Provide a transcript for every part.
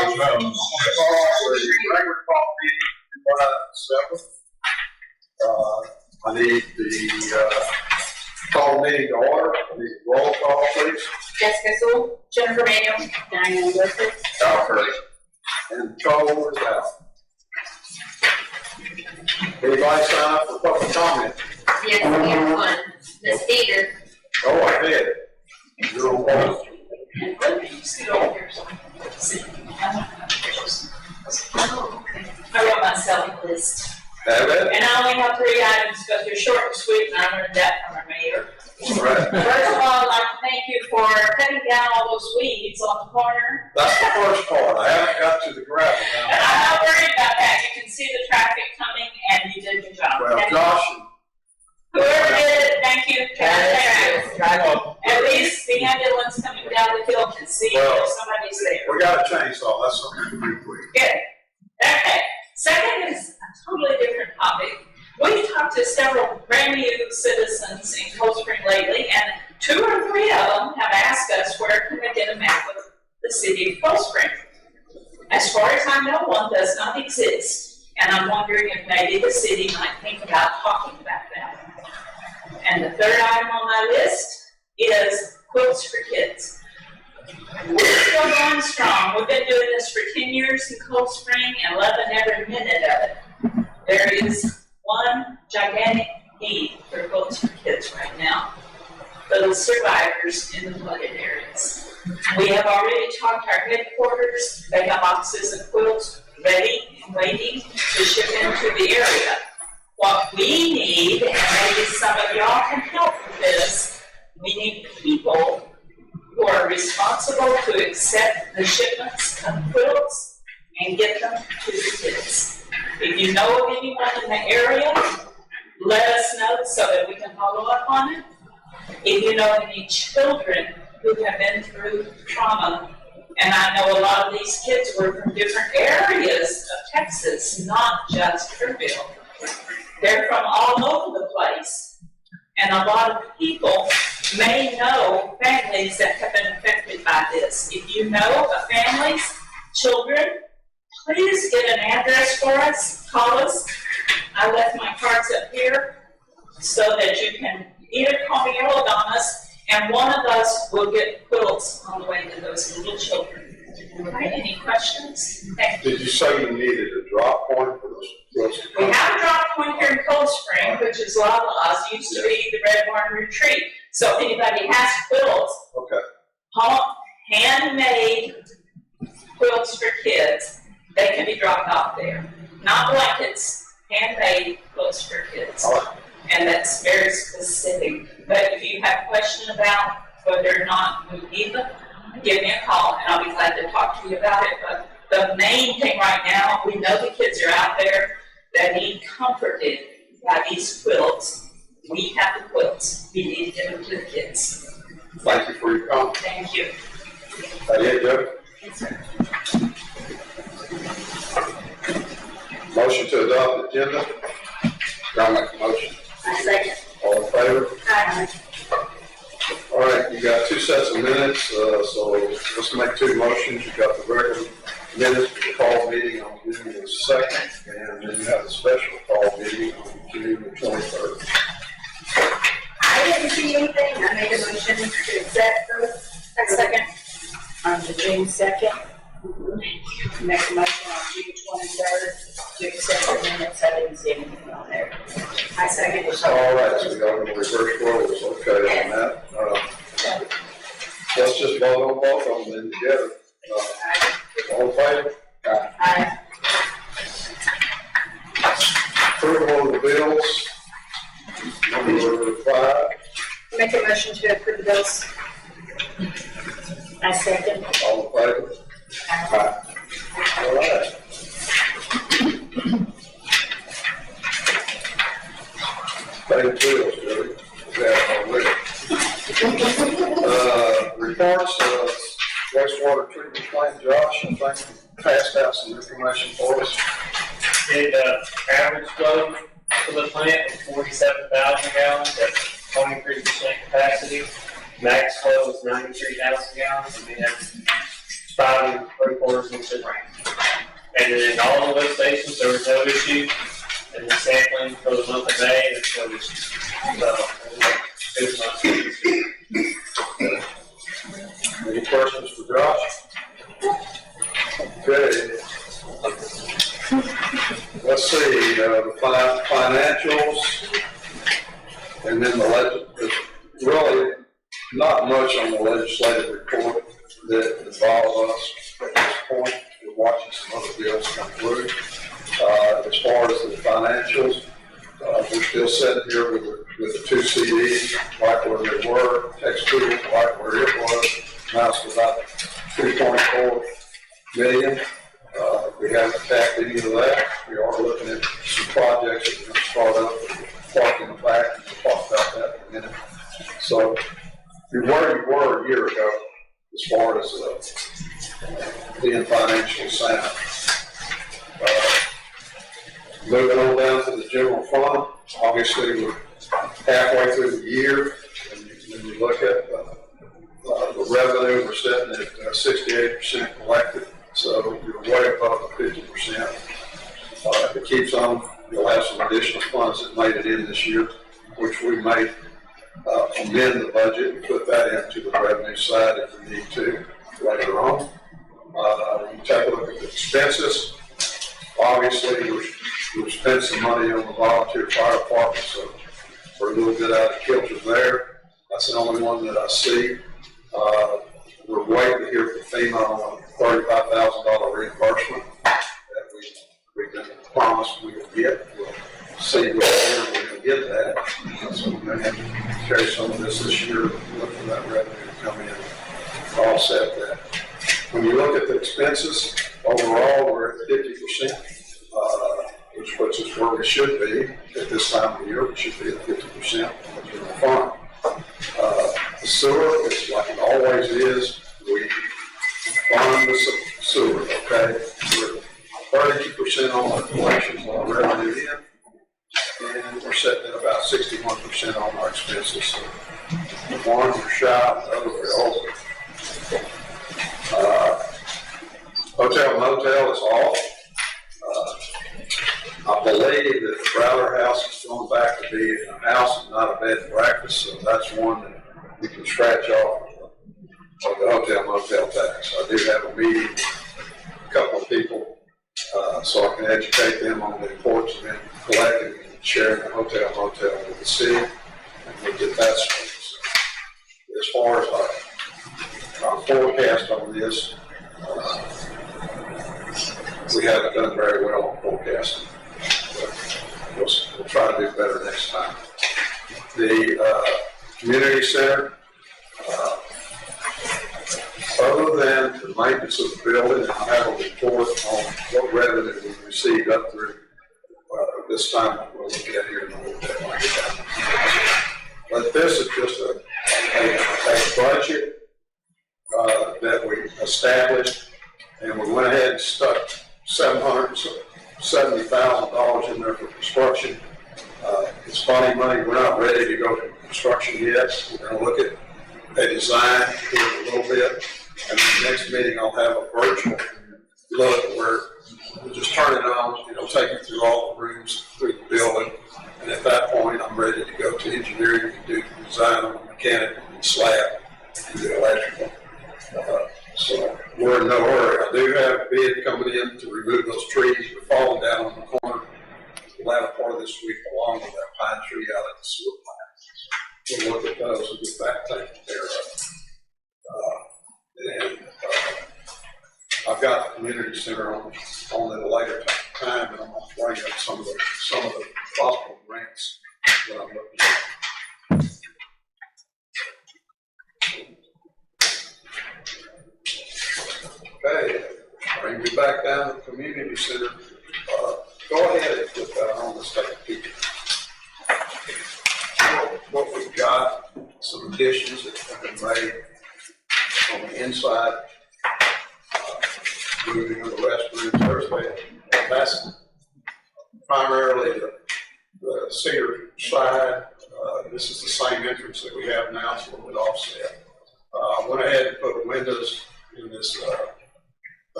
regular call meeting July 7th. I need the call meeting to order. I need roll call, please. Jessica Sewell, Jennifer Manuel, Diane Wilson, Alfred, and Cole is out. Anybody sign up for public comment? yes, we have one. Ms. Peter. Go ahead. You're on point. Let me scoot over here. I wrote myself a list. Have it? And I only have 3 items, but they're short and sweet, and I learned that from our mayor. All right. First of all, I'd like to thank you for cutting down all those weeds on the corner. That's the first part. I haven't got to the gravel And now. I'm not worried about that. You can see the traffic coming, and you did your job. Well, Thank you. Josh, Whoever did it, thank you. At least the ambulance coming down the hill can see if somebody's there. we got a chainsaw. That's something pretty quick. Good. Okay. Second is a totally different topic. We've talked to several brand new citizens in Coldspring lately, and 2 or 3 of them have asked us where can we get a map of the city of Coldspring. As far as I know, one does not exist, and I'm wondering if maybe the city might think about talking about that. And the third item on my list is quilts for kids. We're still going strong. We've been doing this for 10 years in Coldspring and loving every minute of it. There is one gigantic need for quilts for kids right now, for the survivors in the flooded areas. We have already talked to our headquarters. They have boxes of quilts ready and waiting to ship into the area. What we need, and maybe some of y'all can help with this, we need people who are responsible to accept the shipments of quilts and get them to the kids. If you know of anyone in the area, let us know so that we can follow up on it. If you know any children who have been through trauma, and I know a lot of these kids were from different areas of Texas, not just Fairfield. They're from all over the place. And a lot of people may know families that have been affected by this. If you know of families, children, please get an address for us, call us. I left my cards up here so that you can either call me or hold on us, and one of us will get quilts on the way to those little children. Okay, any questions? Thank you. Did you say you needed a drop point for those quilts? We have a drop point here in Coldspring, which is Lala's, used to be the Red Barn Retreat. So if anybody has quilts, Okay. handmade quilts for kids, they can be dropped off there. Not blankets, handmade quilts for kids. All right. And that's very specific. But if you have a question about whether or not we need them, give me a call and I'll be glad to talk to you about it. But the main thing right now, we know the kids are out there that need comforted by these quilts. We have the quilts. We need to get them to the kids. Thank you for your comment. Thank you. That it, Joe? Yes, sir. Motion to adopt the agenda. I'll make a motion. I second. All in favor? Aye. All right, you got 2 sets of minutes, so let's make 2 motions. You got the regular minutes for the fall meeting on June the 2nd, and then you have a special fall meeting on June the 23rd. I didn't see anything. I made a motion to accept those. I second. On the June 2nd. Make a motion on June 23rd to accept the minutes. I didn't see anything on there. I second. All right, so we got the reverse roles, okay on that. Let's just vote on both of them then together. All in favor? Aye. Approval of the bills, number 5. Make a motion to approve the bills. I second. All in favor? Aye. All right. Pay the bills, Jerry. Reports, wastewater treatment plant. Josh, I think you passed out some information for us. Average flow for the plant is 47,000 gallons, that's 23% capacity. Max flow is 93,000 gallons, and we have 5 3/4 inches. And then in all of those stations, there was no issue. And the sampling for the month of May, there's no issue. So, good month. Any questions for Josh? Okay. Let's see, the financials, and then there's really not much on the legislative report that involves us at this point. We're watching some other bills come through. As far as the financials, we're still sitting here with the two CDs, right where they were, text tool, right where it was. Now it's about 2.4 million. We haven't tapped any of that. We are looking at some projects that are going to start up, park in the back, and we'll talk about that in a minute. So you're where you were a year ago as far as being financially sound. Moving on down to the general fund, obviously we're halfway through the year, and when you look at the revenue, we're sitting at 68% collected, so you're way above the 50%. If it keeps on, you'll have some additional funds that made it in this year, which we may amend the budget and put that into the revenue side if we need to later on. You take a look at the expenses. Obviously, we've spent some money on the volunteer fire department, so we're a little bit out of kilter there. That's the only one that I see. We're waiting to hear from FEMA on a $35,000 reimbursement that we've been promised we would get. We'll see whether we're going to get that. So we're going to have to carry some of this year and look for that revenue to come in to offset that. When you look at the expenses, overall we're at 50%, which puts us where we should be at this time of the year. We should be at 50% of the general fund. The sewer is like it always is. We fund the sewer, okay? We're 32% on our collections on our revenue in, and we're sitting at about 61% on our expenses. So one, we're shy, the other, we're over. Hotel motel is off. I believe that the Browder House is going back to be a house and not a bed and breakfast, so that's one that we can scratch off of the hotel motel tax. I do have a meeting with a couple of people so I can educate them on the importance of them collecting and sharing the hotel motel with the city, and we'll get that started. So, as far as our forecast on this, we haven't done very well on forecasting. We'll try to do better next time. The community center, other than the maintenance of the building, I have a report on what revenue we received up through this time we'll look at here in a little bit. But this is just a budget that we established, and we went ahead and stuck $770,000 in there for construction. It's funny money. We're not ready to go to construction yet. We're going to look at a design here in a little bit, and in the next meeting I'll have a virtual look where we'll just turn it on, take you through all the rooms through the building, and at that point I'm ready to go to engineering and do the design on the mechanical and slab and the electrical. So we're in no hurry. I do have a bid coming in to remove those trees that are falling down on the corner the latter part of this week, along with that pine tree out at the sewer plant. We'll look at those and get that taken care of. I've got the community center on at a later time, and I'm going to bring up some of the possible grants that I'm looking at. Okay, bring me back down to the community center. Go ahead and put that on the second picture. What we've got, some additions that have been made on the inside, moving of the restrooms, everything. That's primarily the cedar side. This is the same entrance that we have now, so a little bit offset. I went ahead and put windows in this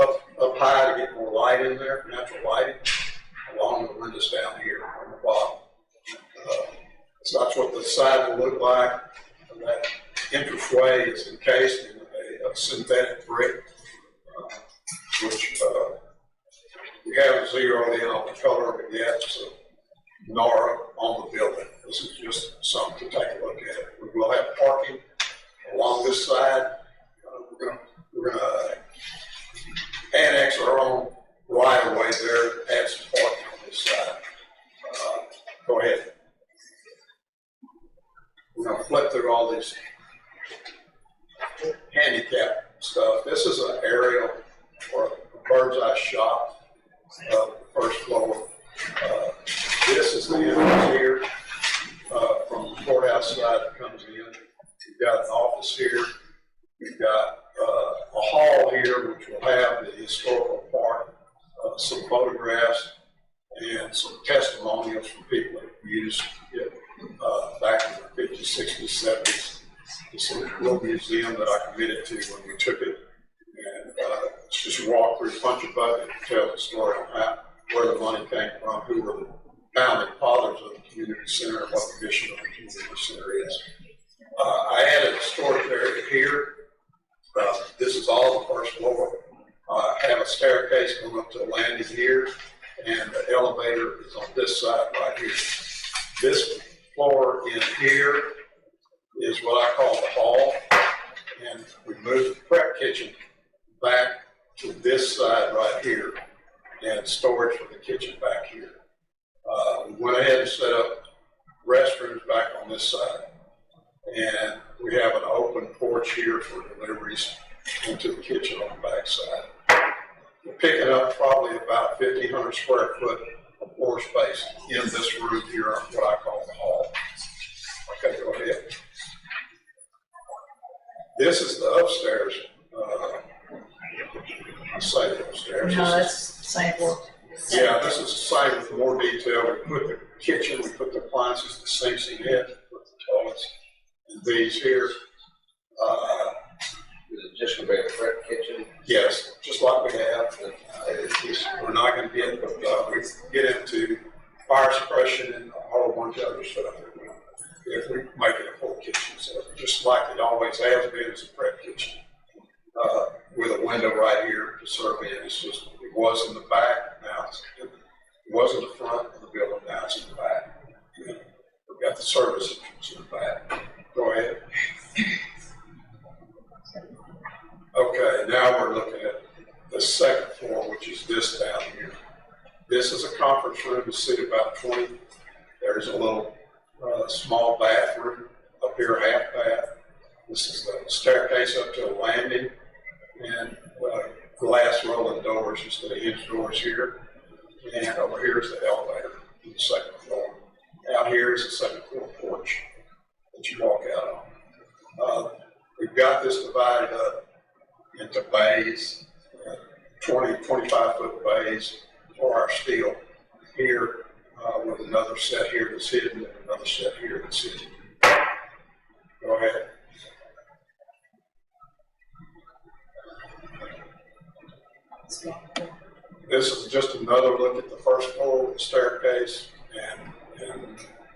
up high to get more light in there, natural lighting, along the windows down here on the bottom. So that's what the side will look like. And that entranceway is encased in a synthetic brick, which we haven't zeroed in on the color of it yet, so NARA on the building. This is just something to take a look at. We will have parking along this side. We're gonna annex our own right of way there, add some parking on this side. Go ahead. We're gonna flip through all these handicap stuff. This is an aerial or a bird's eye shot of the first floor. This is the entrance here from the courthouse side that comes in. We've got an office here. We've got a hall here, which will have the historical part, some photographs, and some testimonials from people that used it back in the 50s, 60s, 70s. It's a little museum that I committed to when we took it. And it's just walk through, punch a button, and tell the story on how, where the money came from, who were the founding fathers of the community center, and what the mission of the community center is. I added a storage area here. This is all the first floor. I have a staircase going up to a landing here, and the elevator is on this side right here. This floor in here is what I call the hall, and we moved the prep kitchen back to this side right here, and storage for the kitchen back here. We went ahead and set up restrooms back on this side, and we have an open porch here for deliveries into the kitchen on the back side. We're picking up probably about 1,500 square foot of floor space in this room here, what I call the hall. Okay, go ahead. This is the upstairs. I say the upstairs. No, that's Sidewalk. Yeah, this is the same with more detail. We put the kitchen, we put the appliances, the sinks in it, we put the toilets, and these here. Is it just going to be a prep kitchen? Yes, just like we have. We're not going to get, but we get into fire suppression and a whole bunch of other stuff. If we make it a full kitchen, so just like it always has been, it's a prep kitchen with a window right here to serve in. It's just it was in the back, now it was in the front of the building, now it's in the back. We've got the service entrance in the back. Go ahead. Okay, now we're looking at the second floor, which is this down here. This is a conference room to seat about 20. There's a little small bathroom up here, half bath. This is the staircase up to a landing, and glass rolling doors instead of hinge doors here. And over here is the elevator on the second floor. Out here is the second floor porch that you walk out on. We've got this divided up into bays, 20, 25 foot bays for our steel here, with another set here that's hidden and another set here that's hidden. Go ahead. This is just another look at the first floor with the staircase and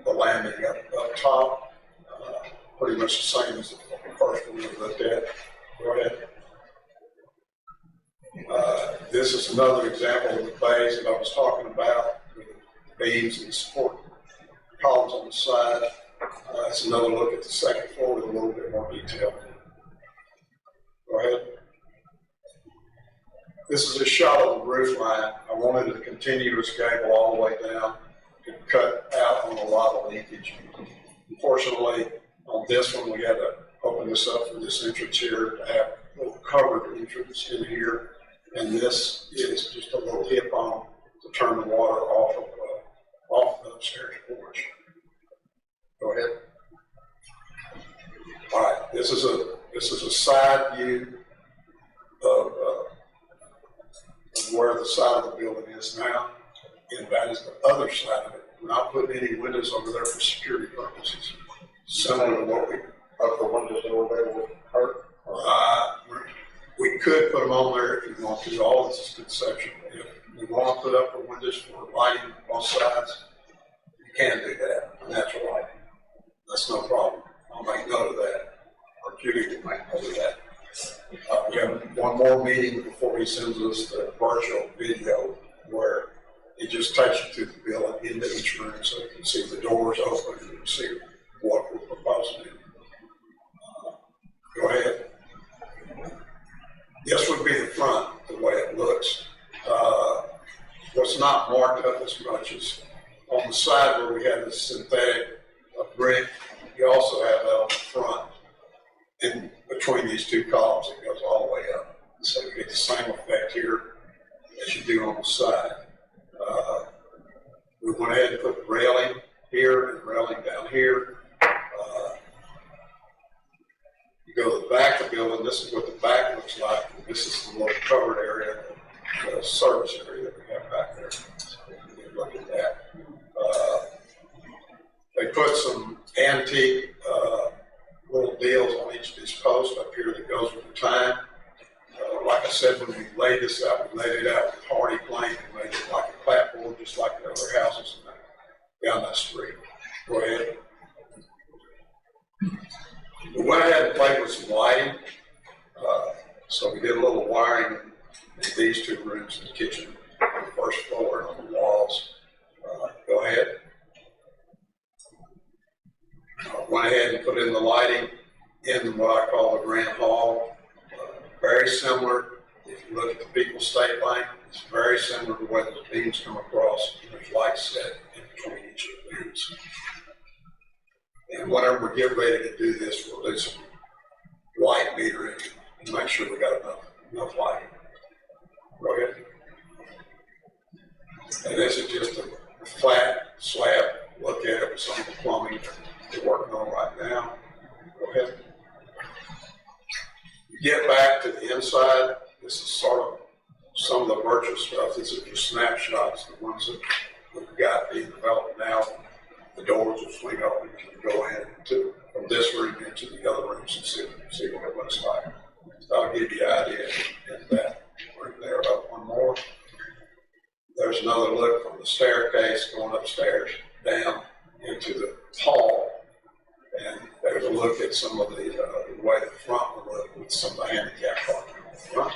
the landing up top. Pretty much the same as the first one we looked at. Go ahead. This is another example of the bays that I was talking about, with beams and support columns on the side. It's another look at the second floor with a little bit more detail. Go ahead. This is a shot of the roof line. I wanted a continuous gable all the way down and cut out on a lot of leakage. Unfortunately, on this one, we had to open this up for this entrance here to have a little covered entrance in here. And this is just a little hip on to turn the water off of the upstairs porch. Go ahead. All right, this is a side view of where the side of the building is now, and that is the other side of it. We're not putting any windows over there for security purposes. Similar to what we Oh, the windows over there would hurt? we could could put them on there if you want to. All this is conceptual. If you want to put up the windows for lighting on both sides, you can do that, natural lighting. That's no problem. I'll make note of that, or Judy will make note of that. We have one more meeting before he sends us the virtual video where he just takes you through the building into each room so you can see the doors open and you can see what we're proposing. Go ahead. This would be the front, the way it looks. What's not marked up as much as on the side where we have this synthetic brick, you also have that on the front. In between these two columns, it goes all the way up. So you get the same effect here as you do on the side. We went ahead and put railing here and railing down here. You go to the back of the building, this is what the back looks like. This is the little covered area, the service area that we have back there. So you can look at that. They put some antique little deals on each of these posts up here that goes with the time. Like I said, when we laid this out, we laid it out with hardy plank and made it like a clapboard, just like the other houses down that street. Go ahead. We went ahead and played with some lighting. So we did a little wiring in these two rooms, in the kitchen, on the first floor, and on the walls. Go ahead. Went ahead and put in the lighting in what I call the Grand Hall. Very similar. If you look at the People's State Bank, it's very similar to the way the beams come across. There's lights set in between each of the beams. And whenever we get ready to do this, we'll do some light metering and make sure we got enough lighting. Go ahead. And this is just a flat slab. Look at it with some of the plumbing we're working on right now. Go ahead. You get back to the inside. This is sort of some of the virtual stuff. These are just snapshots, the ones that we've got being developed now. The doors will swing open. You can go in from this room into the other rooms and see what it looks like. So I'll give you an idea of that. Right there, up one more. There's another look from the staircase going upstairs down into the hall. And there's a look at some of the way the front will look with some of the handicap parking on the front.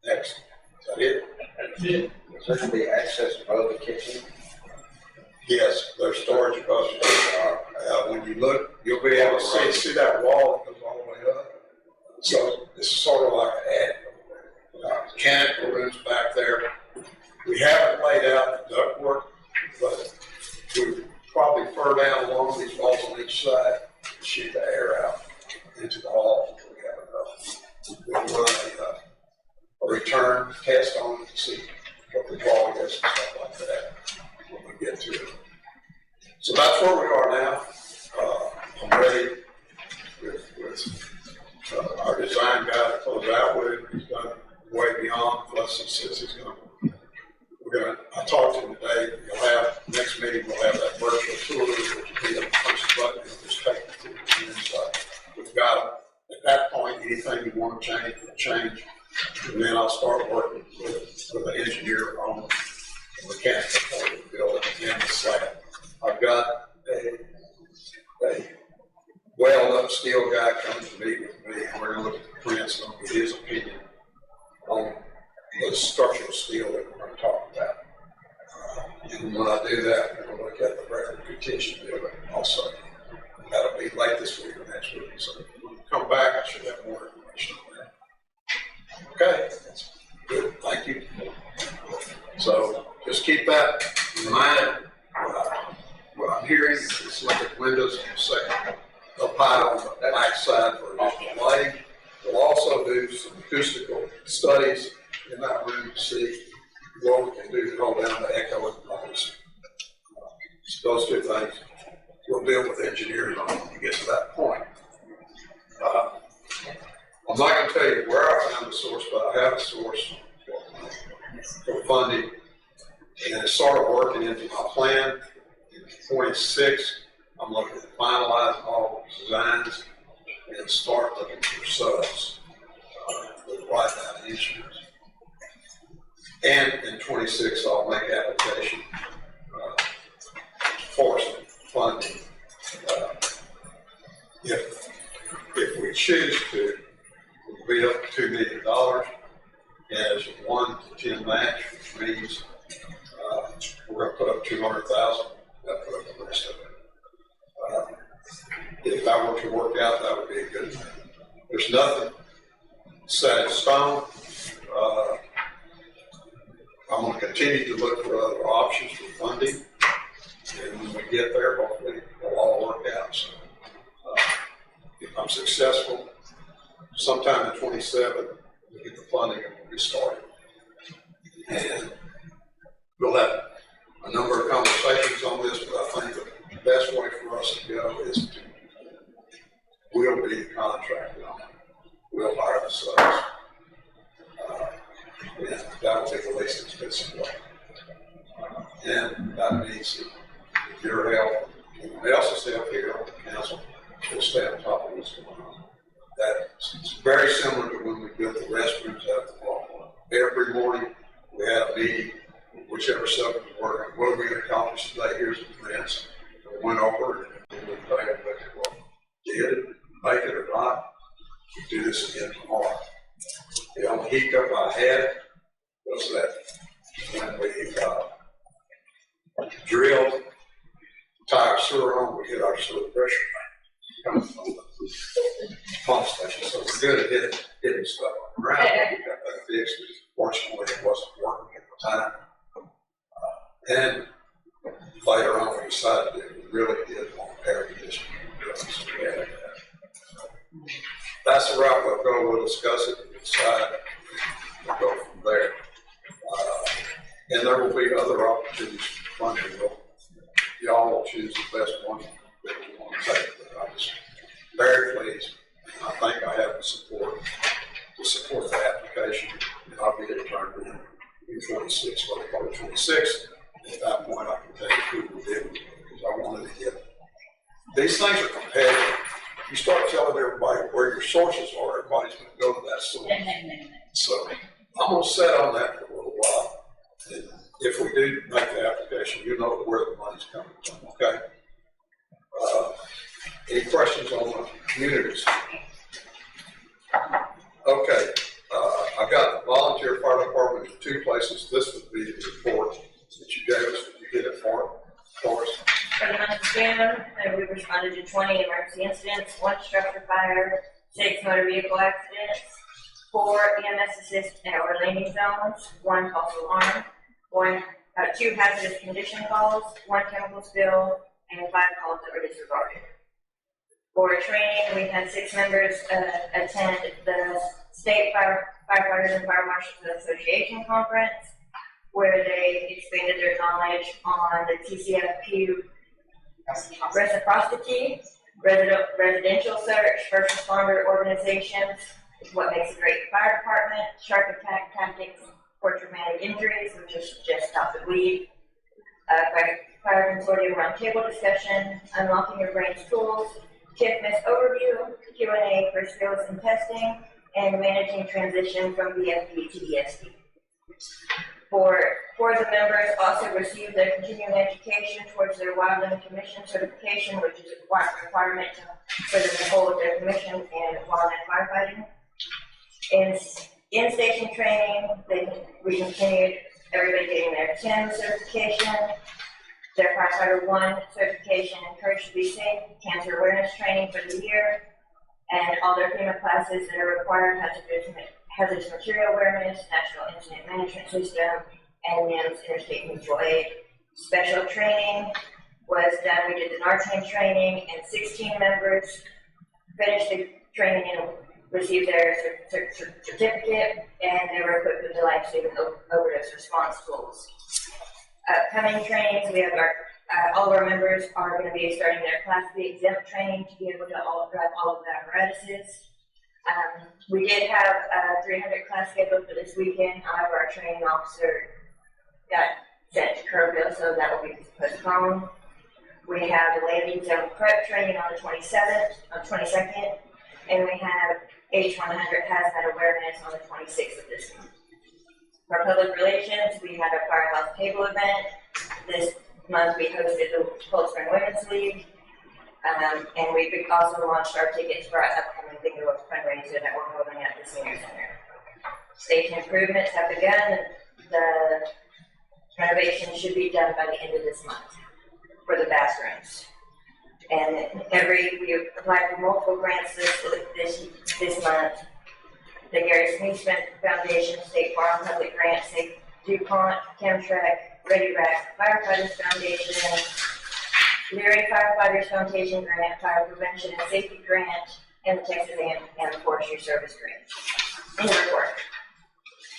Next. Is that it? That's it. Is there going to be access above the kitchen? Yes, there's storage above the when you look, you'll be able to see that wall that goes all the way up. So it's sort of like an attic. Mechanical rooms back there. We haven't laid out the ductwork, but we probably fur down along these walls on each side and shoot the air out into the hall. We'll run a return test on it to see what the wall is and stuff like that when we get to it. So that's where we are now. I'm ready with our design guy to close out with it. He's done way beyond. Plus, he says he's going to. I talked to him today. Next meeting, we'll have that virtual tour, which will be the first button and just take it to the inside. We've got, at that point, anything you want to change, we'll change. And then I'll start working with the engineer on the mechanical part of the building and the slab. I've got a welded-up steel guy coming to meet with me. We're going to look at the prints and get his opinion on the structural steel that we're going to talk about. And when I do that, we're going to look at the record contention building also. And that'll be late this week or next week. So when we come back, I should have more information on that. Okay, that's good. Thank you. So just keep that in mind. What I'm hearing is just look at windows in a second. They'll pile on the back side for additional lighting. We'll also do some acoustical studies in that room to see what we can do to hold down the echo and noise. Those two things we'll deal with engineers on when we get to that point. I'm not going to tell you where I found the source, but I have a source for funding, and it's sort of working into my plan. In 26, I'm looking to finalize all the designs and start looking for subs. And in 26, I'll make application for some funding. If we choose to, it'll be up to $2 million as a 1 to 10 match, which means we're going to put up 200,000. That'll put up the rest of it. If that were to work out, that would be a good thing. There's nothing set in stone. I'm going to continue to look for other options for funding, and when we get there, hopefully it'll all work out. So, if I'm successful, sometime in 27, we'll get the funding and we'll get started. And we'll have a number of conversations on this, but I think the best way for us to go is to, we'll be the contractor on it. We'll hire the subs. And that will be the least expensive way. And that means that your help, anybody else's help here on the council, will stay on top of what's going on. That's very similar to when we built the restrooms at the ballpark. Every morning we had a meeting, whichever subject we're working, what are we going to accomplish today? Here's the plans. We went over it and we played it, well, did it, make it or not? We do this again tomorrow. The only hiccup I had was that when we drilled, tied sewer on, we hit our sewer pressure coming from the pump station. So we're good at hitting stuff on the ground. We got that fixed. Fortunately, it wasn't working at the time. And later on, we decided that we really did want air conditioning. So we had that. That's the route we'll go. We'll discuss it and decide. We'll go from there. And there will be other opportunities for funding. Y'all will choose the best one that you want to take. But I'm just very pleased. I think I have the support to support the application. And I'll get it turned in 26, well, probably 26. At that point, I can tell you who we did because I wanted to get. These things are competitive. You start telling everybody where your sources are, everybody's going to go to that source. So I'm going to sit on that for a little while. And if we do make the application, you know where the money's coming from, okay? Any questions on the communities? Okay, I've got the volunteer fire department in 2 places. This would be the report that you gave us. Did you get it for us? For the month of June, we responded to 20 emergency incidents, 1 structure fire, 6 motor vehicle accidents, 4 EMS assist or landing zones, 1 false alarm, 2 hazardous condition calls, 1 chemical spill, and 5 calls that were disregarded. For training, we had 6 members attend the State Firefighters and Fire Marshals Association Conference, where they expanded their knowledge on the TCFQ reciprocity, residential search, first responder organizations, what makes a great fire department, shark attack tactics for traumatic injuries, which is just stop the bleed, fire consortium roundtable discussion, unlocking your brain's tools, TIFMIS overview, Q&A for skills and testing, and managing transition from BFD to ESD. For the members also received their continuing education towards their Wildland Commission certification, which is a requirement for them to hold their commission in wildland firefighting. In station training, we continued everybody getting their TIM certification, their Firefighter 1 certification, Encouraged to Be Safe, cancer awareness training for the year, and all their FEMA classes that are required, hazardous material awareness, National Incident Management System, and NIMS Interstate Mutual Aid. Special training was done. We did the NARTAN training, and 16 members finished the training and received their certificate, and they were equipped with the life-saving overdose response tools. Upcoming trainings, we have all of our members are going to be starting their Class B exempt training to be able to drive all of the apparatuses. We did have a 300 class scheduled for this weekend. However, our training officer got sent to Kerrville, so that will be postponed. We have the landing zone prep training on the 22nd, and we have H100 hazmat awareness on the 26th of this month. For public relations, we had a firehouse table event. This month we hosted the Coldspring Women's League. And we also launched our tickets for our upcoming bingo fundraiser that we're holding at the senior center. Station improvements have begun, and the renovation should be done by the end of this month for the bathrooms. And we applied for multiple grants this month. The Gary Smith Foundation, State Farm Public Grant, State DuPont, Chemtrack, Ready Rack, Firefighters Foundation, Leary Firefighters Foundation Grant, Fire Prevention and Safety Grant, and the Texas and the Forestry Service Grant. In the report.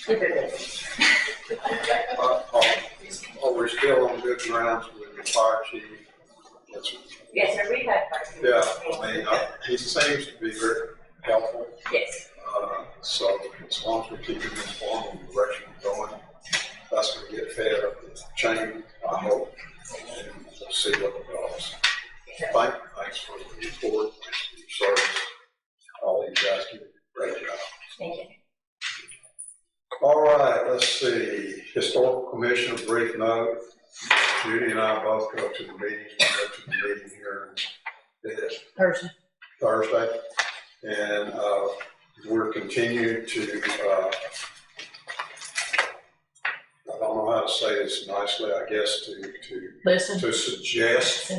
Keep it busy. Are we still on good grounds with the fire chief? Yes, sir, we've had quite a few. Yeah, I mean, he seems to be very helpful. Yes. So as long as we keep him informed on the direction we're going, that's going to get fed up the chain, I hope, and we'll see what it goes. Thanks for the report, thanks for your service. All you guys do a great job. Thank you. All right, let's see. Historical Commission, a brief note. Judy and I both go to the meeting. We go to the meeting here Thursday. And we're continuing to, I don't know how to say this nicely, I guess, to suggest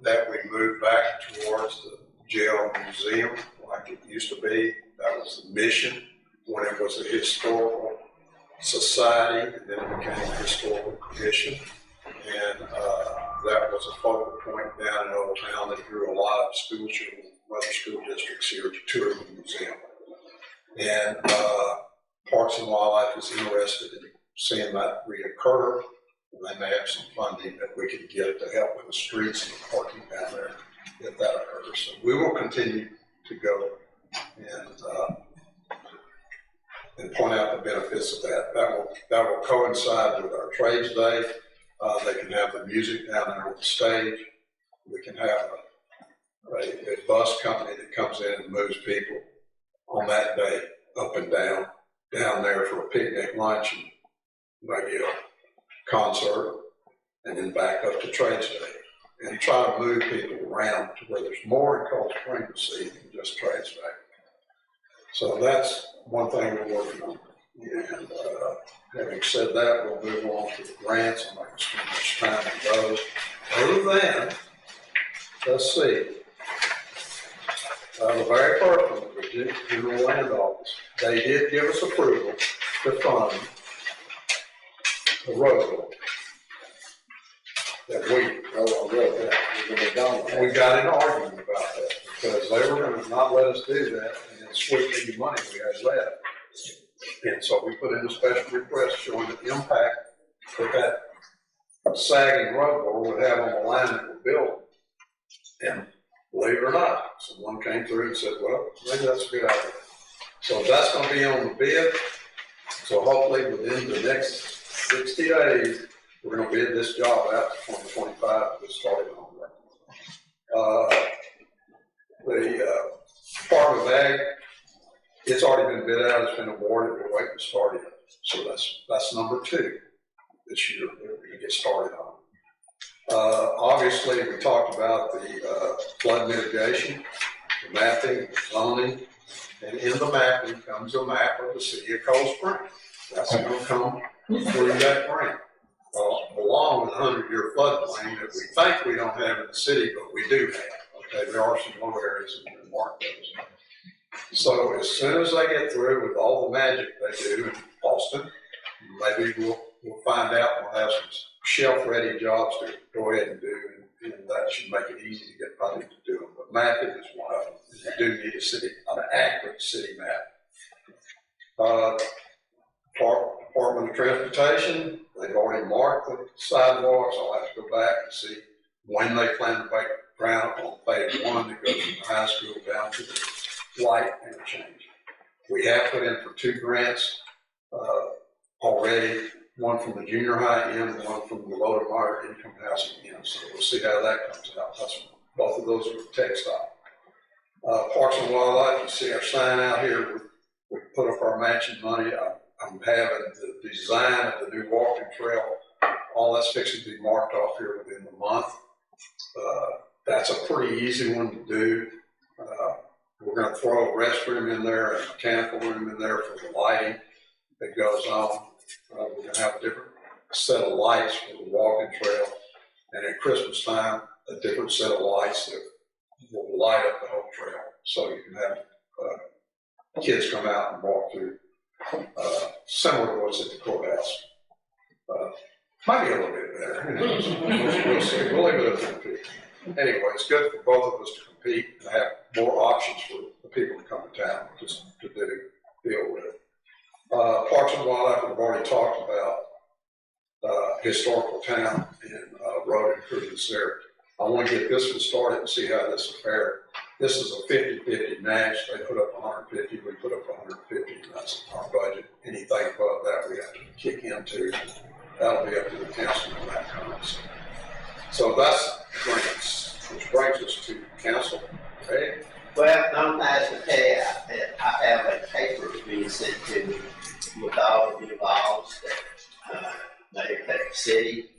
that we move back towards the jail museum like it used to be. That was the mission when it was a historical society, and then it became a historical commission. And that was a focal point down in Old Town that drew a lot of school children from other school districts here to tour the museum. And Parks and Wildlife is interested in seeing that reoccur. And they may have some funding that we could get to help with the streets and the parking down there if that occurs. So we will continue to go and point out the benefits of that. That will coincide with our Trades Day. They can have the music down there on the stage. We can have a bus company that comes in and moves people on that day up and down there for a picnic lunch and maybe a concert, and then back up to Trades Day. And try to move people around to where there's more in Cold Spring to see than just Trades Day. So that's one thing we're working on. And having said that, we'll move on to the grants. I'm not going to spend much time on those. Other than, let's see, the very first one, the General Land Office, they did give us approval to fund the road that we got in an argument about that because they were going to not let us do that and then sweep any money we had left. And so we put in a special request showing the impact that sagging road would have on the land that we're building. And believe it or not, someone came through and said, well, maybe that's a good idea. So that's going to be on the bid. So hopefully within the next 60 days, we're going to bid this job out to 2025 to get started on that. The Department of Ag, it's already been bid out, it's been awarded, we're waiting to start it. So that's number 2 this year that we're going to get started on. Obviously, we talked about the flood mitigation, the mapping, the zoning, and in the mapping comes a map of the city of Cold Spring. That's going to come through that grant, along with a 100-year floodplain that we think we don't have in the city, but we do have. Okay, there are some low areas that we mark those. So as soon as they get through with all the magic they do in Austin, maybe we'll find out. We'll have some shelf-ready jobs to go ahead and do, and that should make it easy to get funding to do them. But mapping is one of them. You do need an accurate city map. Department of Transportation, they've already marked the sidewalks. I'll have to go back and see when they plan to break ground on phase 1 that goes from the high school down to the light interchange. We have put in for 2 grants already, one from the junior high end and one from the low to moderate income housing end. So we'll see how that comes out. Both of those are textile. Parks and Wildlife, you see our sign out here. We put up our matching money. I'm having the design of the new walking trail, all that's fixing to be marked off here within the month. That's a pretty easy one to do. We're going to throw a restroom in there, a mechanical room in there for the lighting that goes on. We're going to have a different set of lights for the walking trail, and at Christmas time, a different set of lights that will light up the whole trail, so you can have kids come out and walk through, similar to what's at the courthouse. Might be a little bit better. We'll see. We'll leave it up to the people. Anyway, it's good for both of us to compete and have more options for the people to come to town just to deal with. Parks and Wildlife, we've already talked about historical town and road improvements there. I want to get this one started and see how this will fare. This is a 50-50 match. They put up 150, we put up 150, and that's our budget. Anything above that, we have to kick into. That'll be up to the council when that comes. So that's grants, which brings us to council. Okay? Well, I'm asked to pay. I have a paper being sent to me with all of the laws that they affect the city,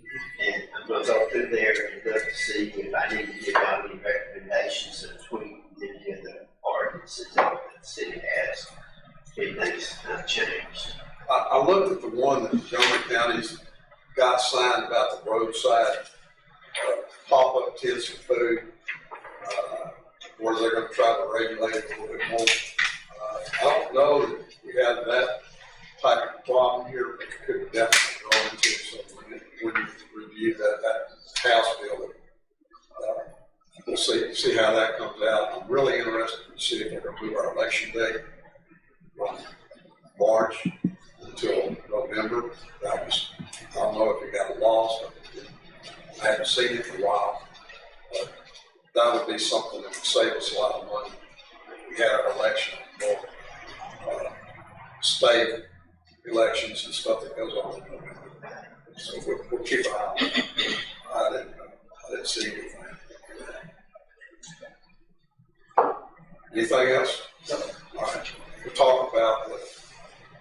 and I'm going to go through there and look to see if I need to give out any recommendations to tweak any of the ordinances that the city has. If anything's changed. I looked at the one that Montgomery County's got signed about the roadside pop-up tents for food, where they're going to try to regulate it a little bit more. I don't know that we have that type of problem here, but it could definitely go into so when you review that House bill. We'll see how that comes out. I'm really interested to see if they're going to move our election day from March until November. I don't know if it got lost. I haven't seen it in a while. But that would be something that would save us a lot of money if we had our election more state elections and stuff that goes on in November. So we'll keep an eye on it. I didn't see anything. Anything else? No. All right. We'll talk about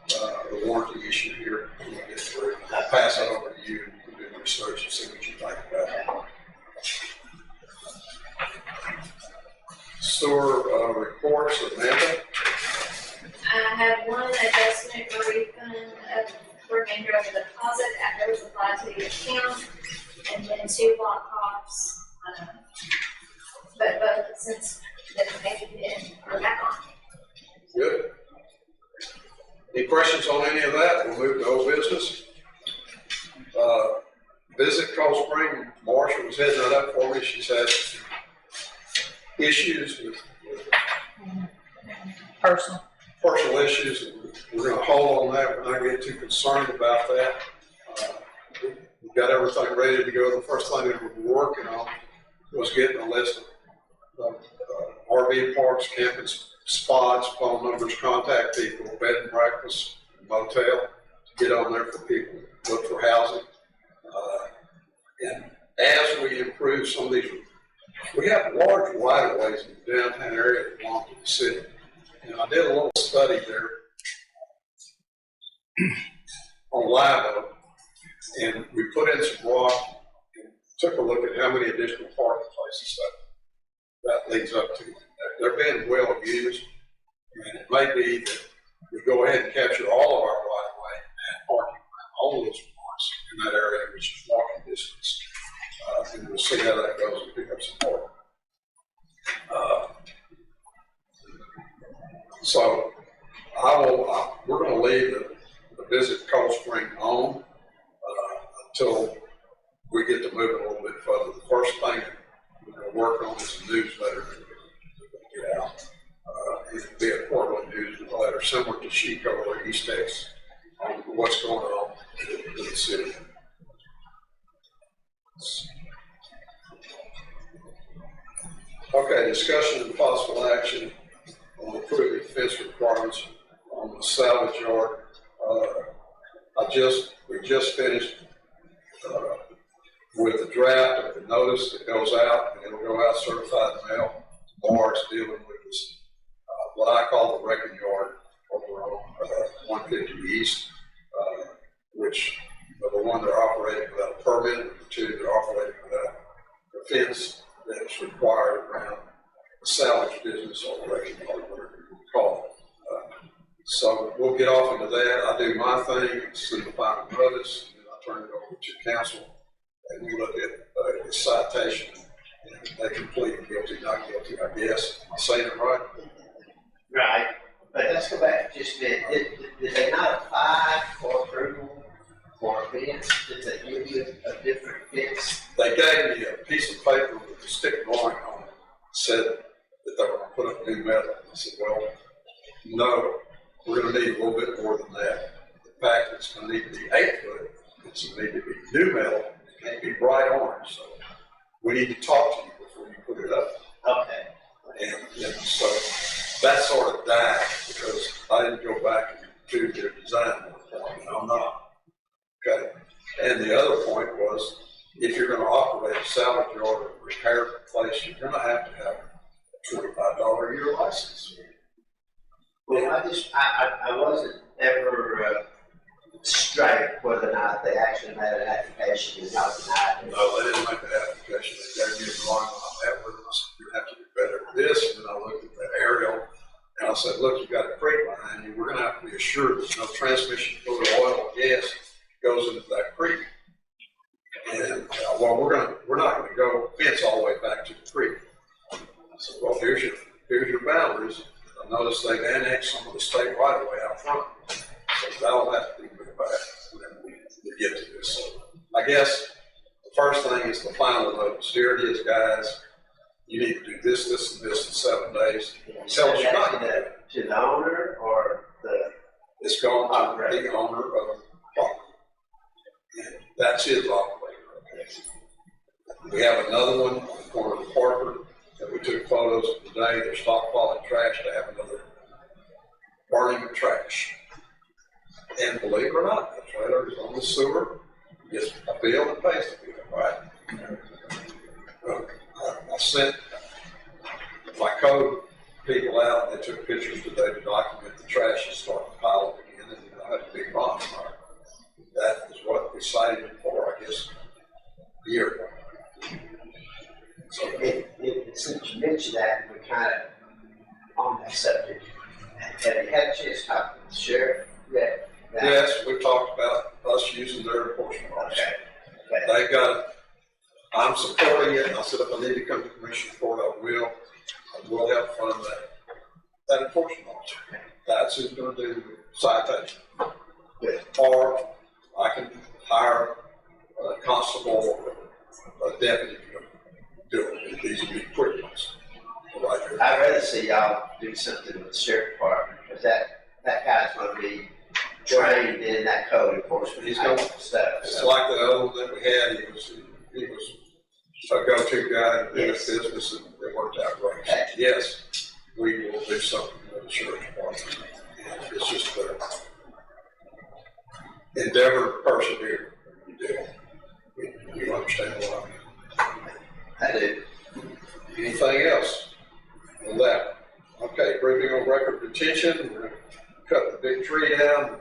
the warranty issue here when we get through. I'll pass that over to you and you can do the research and see what you think about it. Sewer reports, Amanda? I have one adjustment for refund of remainder of the deposit after it was applied to the account, and then 2 block coughs, but both since the payment are back on. Good. Any questions on any of that? We'll move to old business. Visit Coldspring. Marsha was heading that up for me. She's had issues with personal issues, and we're going to hold on that. We're not getting too concerned about that. We've got everything ready to go. The first thing that we were working on was getting a list of RV parks, camping spots, phone numbers, contact people, bed and breakfast, motel, to get on there for people, look for housing. And as we improve some of these, we have large right-of-ways in the downtown area that belong to the city. And I did a little study there on Live Oak, and we put in some rock and took a look at how many additional parking places that leads up to. They're being well used, and it may be that we go ahead and capture all of our right-of-way and parking around all those parks in that area, which is walking distance. And we'll see how that goes and pick up some more. So we're going to leave the visit Coldspring on until we get to move it a little bit further. The first thing we're going to work on is a newsletter that we're going to get out. It'll be a quarterly newsletter similar to Chico or East X on what's going on in the city. Okay, discussion and possible action on approving fence requirements on the salvage yard. We just finished with the draft of the notice that goes out, and it'll go out certified mail. Bars dealing with this, what I call the wrecking yard over on 150 East, which, number one, they're operating without a permit, number two, they're operating without a fence that's required around the salvage business or whatever you call it. So we'll get off into that. I do my thing, send the final notice, and then I turn it over to council, and we look at the citation, and they can plead guilty, not guilty, I guess. Am I saying it right? Right, but let's go back just a minute. Did they not apply for approval for a fence? Did they give you a different fence? They gave me a piece of paper with a stick drawing on it, said that they were going to put up new metal. I said, well, no, we're going to need a little bit more than that. In fact, it's going to need to be 8 foot. It's going to need to be new metal. It can't be bright orange. So we need to talk to you before you put it up. Okay. And so that sort of died because I didn't go back and do their design work, and I'm not. Okay. And the other point was, if you're going to operate a salvage yard or repair place, you're going to have a $25 a year license. Well, I wasn't ever straight whether or not they actually made an application and not denied it. No, they didn't make the application. They gave me a drawing on that with them. I said, you have to do better than this. And then I looked at that aerial and I said, look, you've got a creek behind you. We're going to have to be assured there's no transmission fluid, oil, or gas goes into that creek. And well, we're not going to go fence all the way back to the creek. I said, well, here's your boundaries. I noticed they've annexed some of the state right of way out front. So that'll have to be moved back when we get to this. So I guess the first thing is the final notice. Here it is, guys. You need to do this, this, and this in 7 days. Tell us you're not going to do it. To the owner or the? It's going to the owner of the property. And that's his operator. We have another one on the corner of Parker that we took photos of today. They're stockpiling trash to have another burning of trash. And believe it or not, the trailer is on the sewer, gets a bill and pays the bill, right? I sent my code people out, and they took pictures today to document the trash and start to pile it again, and I had a big bonfire. That is what we cited it for, I guess, a year ago. So since you mentioned that, we're kind of on that subject. Have you had a chance to talk to the sheriff yet? Yes, we talked about us using their enforcement officer. Okay. They got it. I'm supporting it. I said if I need to come to commission court, I will. I will help fund that enforcement officer. That's who's going to do the citation. Or I can hire a constable or a deputy to do it. These would be quick ones. Right here. I'd rather see y'all do something with the sheriff department, because that guy's going to be trained in that code enforcement. He's going stuff. It's like the other one that we had. He was a go-to guy in the business, and it worked out great. Okay. Yes, we will do something with the sheriff department. And it's just endeavor to persevere. We do. We understand what I mean. I do. Anything else on that? Okay, briefing on record retention. We're going to cut the big tree down,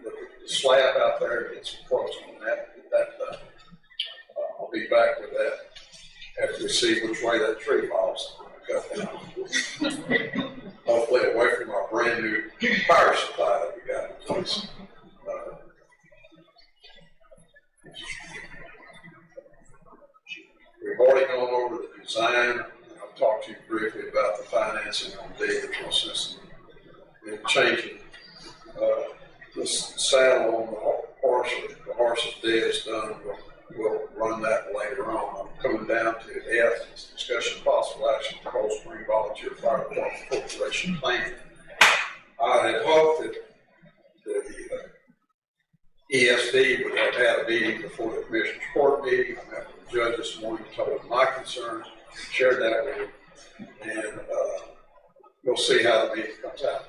look at the slab out there, and get some quotes on that, get that done. I'll be back with that after we see which way that tree falls. Cut down. Hopefully away from our brand new power supply that we got in place. We've already gone over the design. I'll talk to you briefly about the financing on the process and changing the saddle on the horse's dead is done. We'll run that later on. I'm coming down to F, discussion possible action, Coldspring Volunteer Fire Department Corporation plan. I had hoped that the ESD would have had a meeting before the commissioner's court meeting. I met with the judge this morning, told him my concerns, shared that with him, and we'll see how the meeting comes out.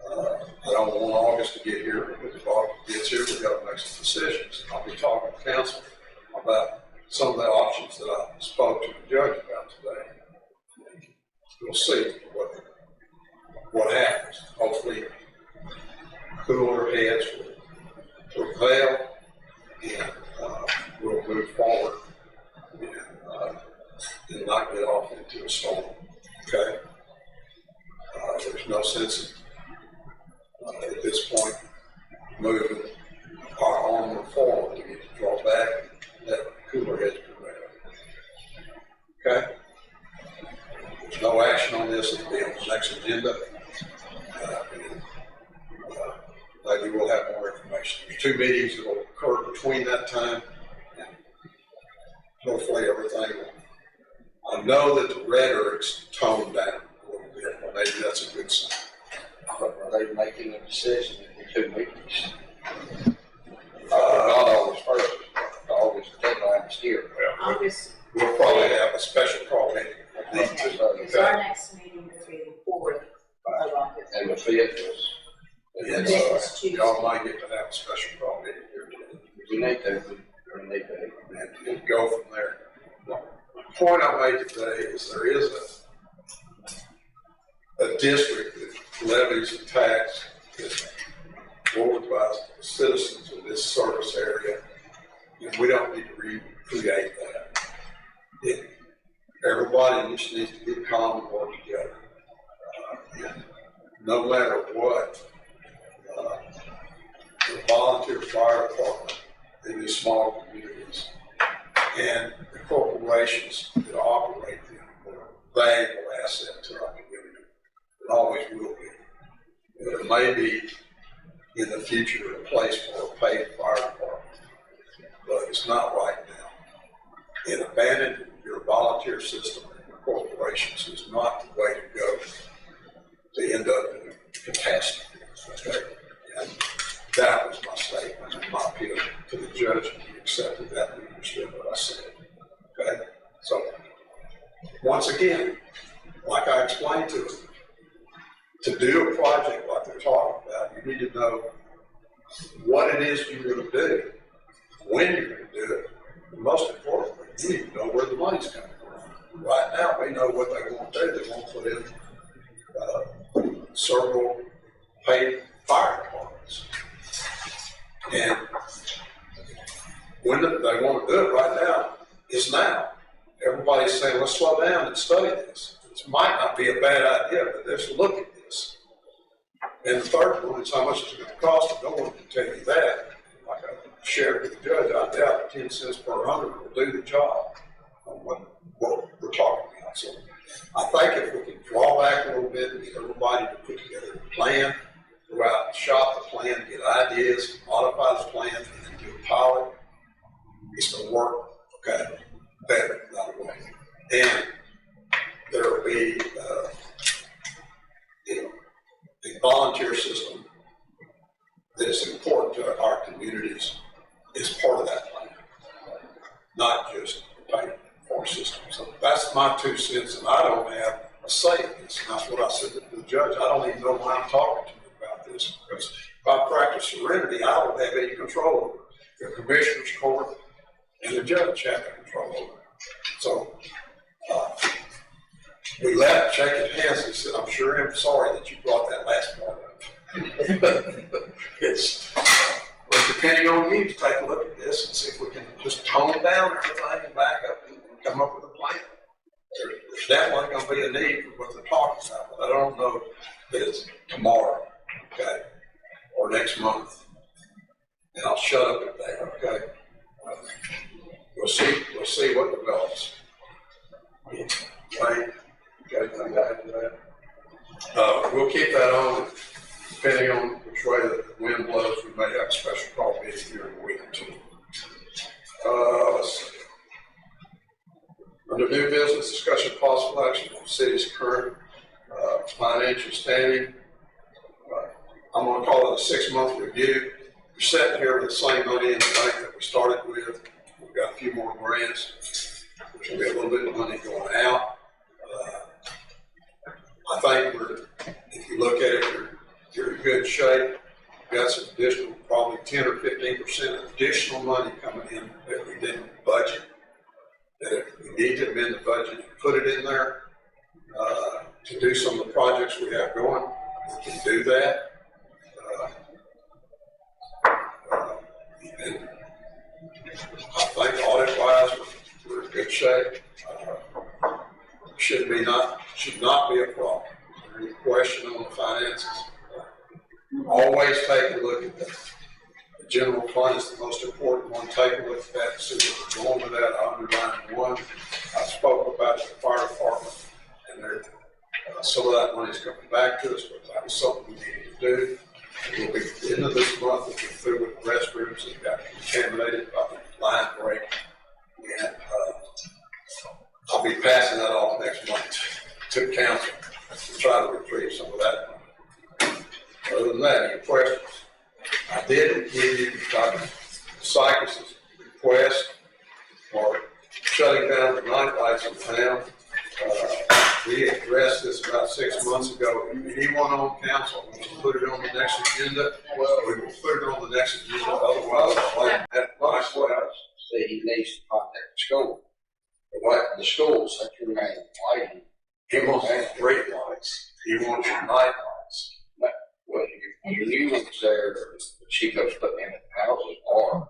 I don't want August to get here, because if August gets here, we've got to make some decisions. I'll be talking to council about some of the options that I spoke to the judge about today. We'll see what happens. Hopefully, cooler heads will prevail, and we'll move forward and not get off into a storm. Okay? There's no sense at this point moving our armor forward. We need to draw back and let cooler heads prevail. Okay? There's no action on this. It'll be on the next agenda. Maybe we'll have more information. There's 2 meetings that will occur between that time, and hopefully everything will. I know that the rhetoric's toned down a little bit, but maybe that's a good sign. Are they making a decision in the 2 meetings? Not August 1st, August deadline is here. August, We'll probably have a special call meeting. because our next meeting is the 4th of August. And the 5th is, And This is Tuesday. y'all might get to have a special call meeting here today. we need to, And go from there. The point I made today is there is a district that levies a tax that's voted by citizens of this service area, and we don't need to recreate that. Everybody just needs to get calm and work together. And no matter what, the volunteer fire department in these small communities and the corporations that operate them are a valuable asset to our community. It always will be. There may be in the future a place for a paid fire department, but it's not right now. And abandoning your volunteer system and your corporations is not the way to go to end up in a catastrophe. Okay? And that was my statement and my appeal to the judge, and he accepted that and understood what I said. Okay? So, once again, like I explained to him, to do a project like they're talking about, you need to know what it is you're going to do, when you're going to do it, and most importantly, you need to know where the money's coming from. Right now, we know what they want to do. They want to put in several paid fire departments. And when they want to do it right now, is now. Everybody's saying, let's slow down and study this. This might not be a bad idea, but let's look at this. And the third one is how much it's going to cost. No one can tell you that. Like I shared with the judge, I doubt 10 cents per 100 will do the job on what we're talking about. So I think if we can draw back a little bit and get everybody to put together a plan, go out and shop the plan, get ideas, modify the plan, and then do a pilot, it's going to work, okay, better, not away. And there will be a volunteer system that is important to our communities is part of that plan, not just a paid for system. So that's my 2 cents, and I don't have a say in this. And that's what I said to the judge. I don't even know why I'm talking to you about this, because if I practice serenity, I don't have any control over it. The commissioner's court and the judge have control over it. So we left, shaking hands, and said, I'm sure I'm sorry that you brought that last part up. But depending on you to take a look at this and see if we can just tone down everything and back up and come up with a plan. There's definitely going to be a need for what they're talking about, but I don't know that it's tomorrow, okay, or next month. And I'll shut up at that, okay? We'll see what develops. Right? Okay, come back to that. We'll keep that on. Depending on which way the wind blows, we may have a special call meeting here in a week or 2. Let's see. Under new business, discussion of possible action on the city's current financial standing. I'm going to call it a 6-month review. We're sitting here with the same money in the bank that we started with. We've got a few more grants. There's going to be a little bit of money going out. I think if you look at it, you're in good shape. We've got some additional, probably 10 or 15% additional money coming in that we didn't budget. That if we need to amend the budget and put it in there to do some of the projects we have going, we can do that. shape. Should not be a problem. Any question on the finances? Always take a look at that. The general fund is the most important one. Take a look at that and see what's going with that. I underlined one. I spoke about the fire department, and some of that money is coming back to us, but that was something we needed to do. We'll be at the end of this month, we'll be through with the restrooms that got contaminated by the line break. And I'll be passing that off next month to council to try to retrieve some of that money. Other than that, any questions? I did give you Cypress's request for shutting down the night lights in town. We addressed this about 6 months ago. If anyone on council wants to put it on the next agenda, well, we will put it on the next agenda. Otherwise, I'll let that Say he needs to contact the school. The schools, that's your main lighting. He wants street lights. He wants your night lights. Well, your new ones there, the Chico's putting in the houses are.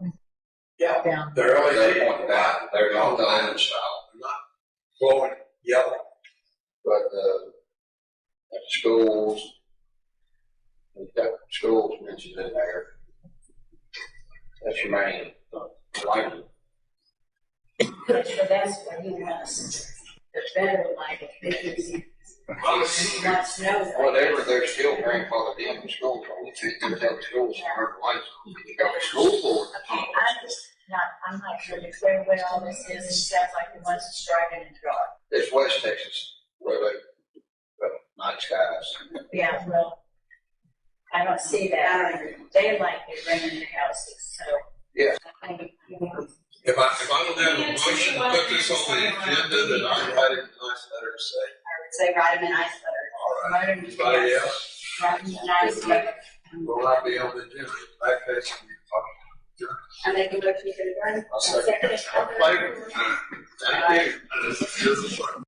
Yeah. They're LED lights. They're not diamond style. They're not glowing yellow. But, at the schools, we've got schools mentioned in there. That's your main lighting. Which the best one he wants, the better lighting, because he wants to know that. Whatever, they're still grandfathered in the schools. Only they're telling schools to turn the lights on. You got the school board. I'm not sure exactly what all this is. It sounds like he wants to strike it and draw it. It's West Texas, where night skies. Yeah, well, I don't see that. Daylight, they bring in the houses, so. Yeah. I think, If I don't have a motion to put this on the agenda, then I write it in a nice letter to say. I would say write them a nice letter. All right. Anybody else? Write them a nice letter. Will not be on the agenda. In that case, I make a motion to adjourn. I'll second. Favor? Thank you.